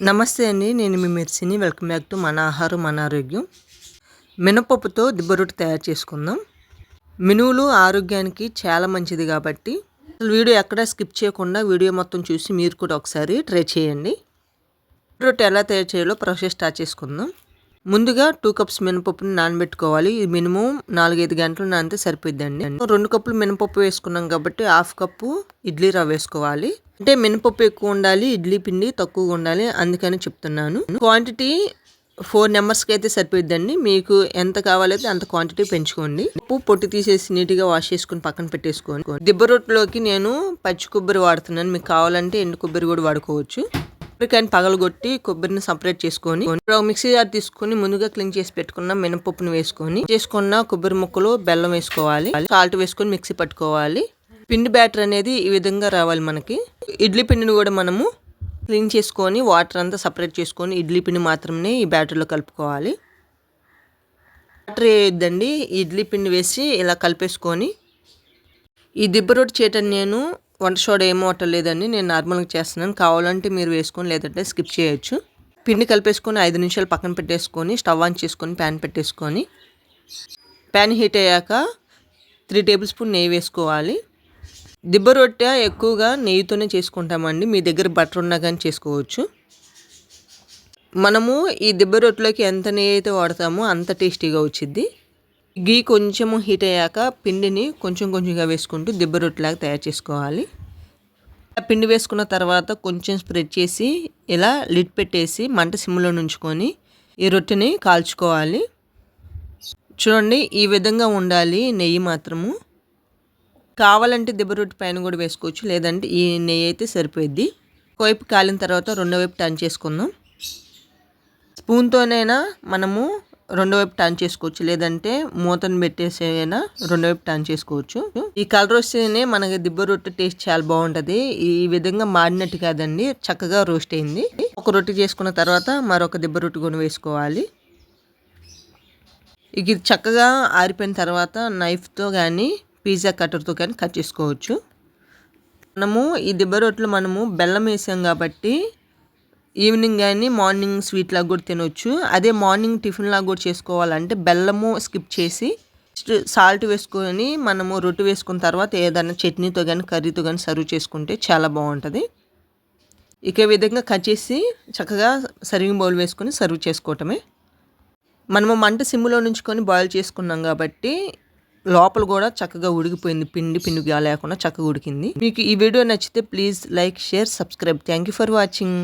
నమస్తే అండి. నేను మీ మెర్సిని. వెల్కమ్ బ్యాక్ టు మన ఆహారం మన ఆరోగ్యం. మినపప్పుతో దిబ్బ రొట్టె తయారు చేసుకుందాం. మినువులు ఆరోగ్యానికి చాలా మంచిది కాబట్టి అసలు వీడియో ఎక్కడా స్కిప్ చేయకుండా వీడియో మొత్తం చూసి మీరు కూడా ఒకసారి ట్రై చేయండి. రొట్టె ఎలా తయారు చేయాలో ప్రాసెస్ స్టార్ట్ చేసుకుందాం. ముందుగా 2 కప్స్ మినపప్పుని నానబెట్టుకోవాలి. ఇది మినిమం 4-5 గంటలు నానితే సరిపోద్దండి. 2 కప్పులు మినపప్పు వేసుకున్నాం కాబట్టి 1/2 కప్పు ఇడ్లీ రవ్వ వేసుకోవాలి. అంటే మినపప్పు ఎక్కువ ఉండాలి, ఇడ్లీ పిండి తక్కువగా ఉండాలి, అందుకని చెప్తున్నాను. క్వాంటిటీ 4 మెంబర్స్కి అయితే సరిపోద్దండి. మీకు ఎంత కావాలైతే అంత క్వాంటిటీ పెంచుకోండి. ఉప్పు పొట్టు తీసేసి నీట్గా వాష్ చేసుకుని పక్కన పెట్టేసుకోండి. దిబ్బ రొట్టెలోకి నేను పచ్చి కొబ్బరి వాడుతున్నాను. మీకు కావాలంటే ఎండు కొబ్బరి కూడా వాడుకోవచ్చు. కొబ్బరికాయని పగలగొట్టి కొబ్బరిని సపరేట్ చేసుకొని మిక్సీ జార్ తీసుకొని ముందుగా క్లీన్ చేసి పెట్టుకున్న మినపప్పుని వేసుకొని చేసుకున్న కొబ్బరి ముక్కలు, బెల్లం వేసుకోవాలి. సాల్ట్ వేసుకొని మిక్సీ పట్టుకోవాలి. పిండి బ్యాటర్ అనేది ఈ విధంగా రావాలి మనకి. ఇడ్లీ పిండిని కూడా మనము క్లీన్ చేసుకొని వాటర్ అంతా సపరేట్ చేసుకొని ఇడ్లీ పిండి మాత్రమే ఈ బ్యాటర్లో కలుపుకోవాలి. వాటర్ వేయొద్దండి, ఇడ్లీ పిండి వేసి ఇలా కలిపేసుకొని ఈ దిబ్బ రొట్టె చేయటాన్ని నేను వంట సోడా ఏమో లేదండి, నేను నార్మల్గా చేస్తున్నాను. కావాలంటే మీరు వేసుకొని లేదంటే స్కిప్ చేయొచ్చు. పిండి కలిపేసుకొని 5 నిమిషాలు పక్కన పెట్టేసుకొని స్టవ్ ఆన్ చేసుకొని ప్యాన్ పెట్టేసుకొని ప్యాన్ హీట్ అయ్యాక 3 టేబుల్ స్పూన్ నెయ్యి వేసుకోవాలి. దిబ్బ రొట్టె ఎక్కువగా నెయ్యితోనే చేసుకుంటామండి. మీ దగ్గర బటర్ ఉన్నా కానీ చేసుకోవచ్చు. మనము ఈ దిబ్బ రొట్టెలోకి ఎంత నెయ్యి అయితే వాడతామో అంత టేస్టీగా వచ్చింది. గీ కొంచెము హీట్ అయ్యాక పిండిని కొంచెం కొంచెంగా వేసుకుంటూ దిబ్బ రొట్టెలాగా తయారు చేసుకోవాలి. పిండి వేసుకున్న తర్వాత కొంచెం స్ప్రెడ్ చేసి ఇలా లిడ్ పెట్టేసి మంట సిమ్లో ఉంచుకొని ఈ రొట్టెని కాల్చుకోవాలి. చూడండి, ఈ విధంగా ఉండాలి నెయ్యి మాత్రము. కావాలంటే దిబ్బ రొట్టె పైన కూడా వేసుకోవచ్చు, లేదంటే ఈ నెయ్యి అయితే సరిపోద్ది. ఒకవైపు కాలిన తర్వాత రెండో వైపు టర్న్ చేసుకుందాం. స్పూన్తోనైనా మనము రెండో వైపు టర్న్ చేసుకోవచ్చు, లేదంటే మూతను పెట్టేసి అయినా రెండో వైపు టర్న్ చేసుకోవచ్చు. ఈ కలర్ వస్తేనే మనకి దిబ్బ రొట్టె టేస్ట్ చాలా బాగుంటుంది. ఈ విధంగా మాడినట్టు కాదండి, చక్కగా రోస్ట్ అయింది. ఒక రొట్టె చేసుకున్న తర్వాత మరొక దిబ్బ రొట్టె కూడా వేసుకోవాలి. ఇది చక్కగా ఆరిపోయిన తర్వాత నైఫ్తో కానీ పిజ్జా కట్టర్తో కానీ కట్ చేసుకోవచ్చు. మనము ఈ దిబ్బ రొట్టెలు మనము బెల్లం వేసాం కాబట్టి ఈవినింగ్ కానీ మార్నింగ్ స్వీట్ లాగా కూడా తినవచ్చు. అదే మార్నింగ్ టిఫిన్ లాగా కూడా చేసుకోవాలంటే బెల్లము స్కిప్ చేసి సాల్ట్ వేసుకొని మనము రొట్టె వేసుకున్న తర్వాత ఏదైనా చట్నీతో కానీ కర్రీతో కానీ సర్వ్ చేసుకుంటే చాలా బాగుంటుంది. ఇక విధంగా కట్ చేసి చక్కగా సర్వింగ్ బౌల్ వేసుకొని సర్వ్ చేసుకోవటమే. మనము మంట సిమ్లో ఉంచుకొని బాయిల్ చేసుకున్నాం కాబట్టి లోపల కూడా చక్కగా ఉడికిపోయింది. పిండిగా లేకుండా చక్కగా ఉడికింది. మీకు ఈ వీడియో నచ్చితే please like, share, subscribe. Thank you for watching.